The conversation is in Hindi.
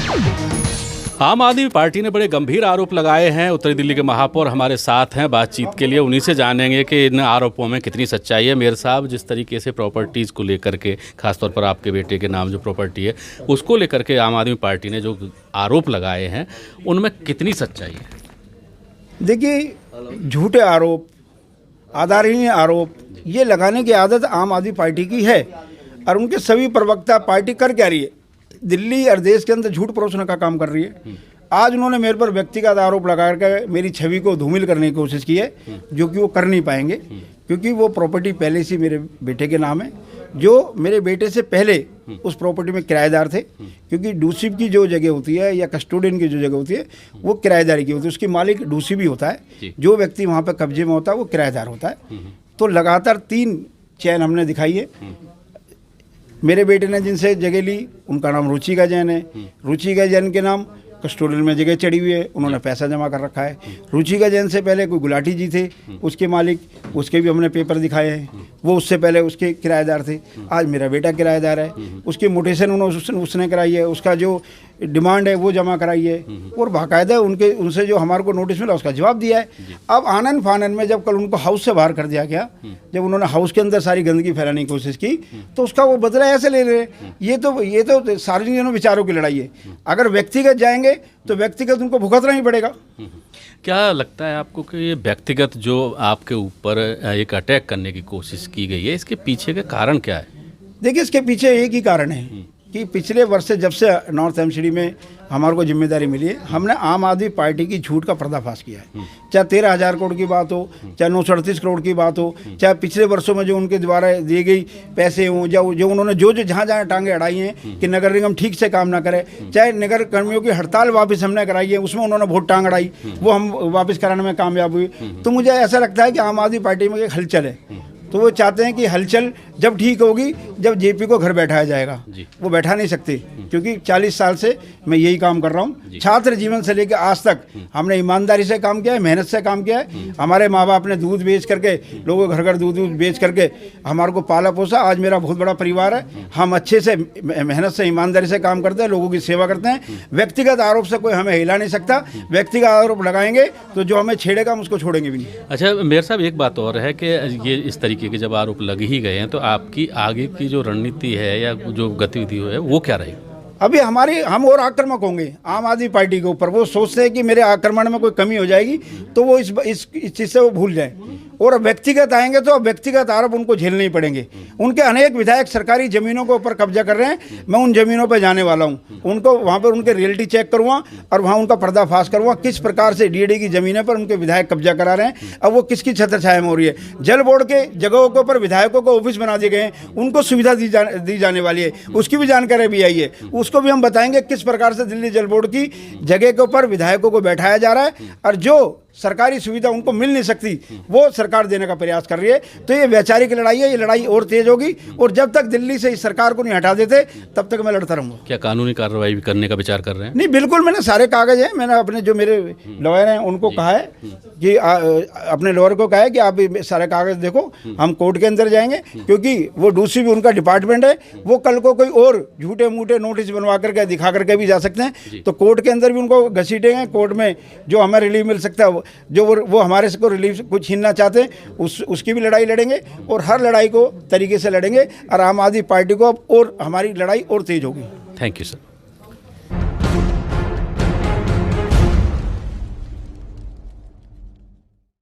आम आदमी पार्टी ने बड़े गंभीर आरोप लगाए हैं। उत्तरी दिल्ली के महापौर हमारे साथ हैं बातचीत के लिए, उन्हीं से जानेंगे कि इन आरोपों में कितनी सच्चाई है। मेयर साहब, जिस तरीके से प्रॉपर्टीज़ को लेकर के, खासतौर पर आपके बेटे के नाम जो प्रॉपर्टी है उसको लेकर के आम आदमी पार्टी ने जो आरोप लगाए हैं उनमें कितनी सच्चाई है? देखिए, झूठे आरोप, आधारहीन आरोप ये लगाने की आदत आम आदमी पार्टी की है और उनके सभी प्रवक्ता पार्टी कर क्या रही है, दिल्ली और देश के अंदर झूठ परोसने का काम कर रही है। आज उन्होंने मेरे पर व्यक्तिगत आरोप लगा कर मेरी छवि को धूमिल करने की कोशिश की है, जो कि वो कर नहीं पाएंगे क्योंकि वो प्रॉपर्टी पहले से मेरे बेटे के नाम है। जो मेरे बेटे से पहले उस प्रॉपर्टी में किराएदार थे, क्योंकि डूसिब की जो जगह होती है या कस्टोडियन की जो जगह होती है वो किराएदारी की होती है, उसकी मालिक डूसी भी होता है। जो व्यक्ति वहाँ पर कब्जे में होता है वो किराएदार होता है। तो लगातार 3 चैन हमने दिखाई है। मेरे बेटे ने जिनसे जगह ली उनका नाम रुचिका जैन है। रुचिका जैन के नाम कस्टोडियल में जगह चढ़ी हुई है, उन्होंने पैसा जमा कर रखा है। रुचिका जैन से पहले कोई गुलाटी जी थे उसके मालिक, उसके भी हमने पेपर दिखाए हैं, वो उससे पहले उसके किराएदार थे। आज मेरा बेटा किराएदार है, उसकी मोटेशन उसने कराई है, उसका जो डिमांड है वो जमा कराई है और बाकायदा उनसे जो हमारे को नोटिस मिला उसका जवाब दिया है। अब आनन फानन में जब कल उनको हाउस से बाहर कर दिया गया, जब उन्होंने हाउस के अंदर सारी गंदगी फैलाने की कोशिश की, तो उसका वो बदला ऐसे ले रहे हैं। ये तो सार्वजनिक विचारों की लड़ाई है। अगर व्यक्तिगत जाएंगे तो व्यक्तिगत उनको भुगतना ही पड़ेगा। क्या लगता है आपको कि ये व्यक्तिगत जो आपके ऊपर एक अटैक करने की कोशिश की गई है, इसके पीछे का कारण क्या है? देखिए, इसके पीछे एक ही कारण है कि पिछले वर्ष से जब से नॉर्थ एमसीडी में हमारे को जिम्मेदारी मिली है, हमने आम आदमी पार्टी की झूठ का पर्दाफाश किया है। चाहे 13,000 करोड़ की बात हो, चाहे 938 करोड़ की बात हो, चाहे पिछले वर्षों में जो उनके द्वारा दी गई पैसे हों, जो उन्होंने जो जहाँ जहाँ टांगे अड़ाई हैं कि नगर निगम ठीक से काम ना करे, चाहे नगर कर्मियों की हड़ताल वापस हमने कराई है, उसमें उन्होंने बहुत टांग अड़ाई, वो हम वापस कराने में कामयाब हुए। तो मुझे ऐसा लगता है कि आम आदमी पार्टी में एक हलचल है। तो वो चाहते हैं कि हलचल जब ठीक होगी जब जेपी को घर बैठाया जाएगा। वो बैठा नहीं सकते क्योंकि 40 साल से मैं यही काम कर रहा हूँ। छात्र जीवन से लेकर आज तक हमने ईमानदारी से काम किया है, मेहनत से काम किया है। हमारे माँ बाप ने दूध बेच करके, लोगों घर घर दूध बेच करके हमारे को पाला पोसा। आज मेरा बहुत बड़ा परिवार है। हम अच्छे से मेहनत से ईमानदारी से काम करते हैं, लोगों की सेवा करते हैं। व्यक्तिगत आरोप से कोई हमें हिला नहीं सकता। व्यक्तिगत आरोप लगाएंगे तो जो हमें छेड़ेगा हम उसको छोड़ेंगे भी नहीं। अच्छा मेयर साहब, एक बात और है कि ये इस तरीके के जब आरोप लग ही गए हैं तो आपकी आगे की जो रणनीति है या जो गतिविधि है वो क्या रहेगी? अभी हम और आक्रामक होंगे आम आदमी पार्टी के ऊपर। वो सोचते हैं कि मेरे आक्रमण में कोई कमी हो जाएगी तो वो इस चीज़ से वो भूल जाए। और व्यक्तिगत आएंगे तो व्यक्तिगत आरोप उनको झेलने ही पड़ेंगे। उनके अनेक विधायक सरकारी ज़मीनों के ऊपर कब्जा कर रहे हैं। मैं उन ज़मीनों पर जाने वाला हूं, उनको वहां पर उनके रियलिटी चेक करूँगा और वहां उनका पर्दाफाश करूँगा किस प्रकार से डीएडी की ज़मीनें पर उनके विधायक कब्जा करा रहे हैं। अब वो किसकी छत्रछाया में हो रही है। जल बोर्ड के जगहों के ऊपर विधायकों को ऑफिस बना दिए गए हैं, उनको सुविधा दी जाने वाली है, उसकी भी जानकारी भी आई है। उसको भी हम बताएंगे किस प्रकार से दिल्ली जल बोर्ड की जगह के ऊपर विधायकों को बैठाया जा रहा है और जो सरकारी सुविधा उनको मिल नहीं सकती वो सरकार देने का प्रयास कर रही है। तो ये वैचारिक लड़ाई है, ये लड़ाई और तेज होगी और जब तक दिल्ली से इस सरकार को नहीं हटा देते तब तक मैं लड़ता रहूंगा। क्या कानूनी कार्रवाई भी करने का विचार कर रहे हैं? नहीं, बिल्कुल, मैंने सारे कागज हैं। मैंने अपने जो मेरे लॉयर हैं उनको कहा है कि अपने लॉयर को कहा है कि आप सारे कागज देखो, हम कोर्ट के अंदर जाएंगे क्योंकि वो दूसरी भी उनका डिपार्टमेंट है। वो कल को कोई और झूठे मूठे नोटिस बनवा करके दिखा करके भी जा सकते हैं। तो कोर्ट के अंदर भी उनको घसीटेंगे। कोर्ट में जो हमें रिलीफ मिल सकता है, जो वो हमारे से को रिलीफ कुछ छीनना चाहते हैं उसकी भी लड़ाई लड़ेंगे और हर लड़ाई को तरीके से लड़ेंगे और आम आदमी पार्टी को और हमारी लड़ाई और तेज होगी। Thank you sir.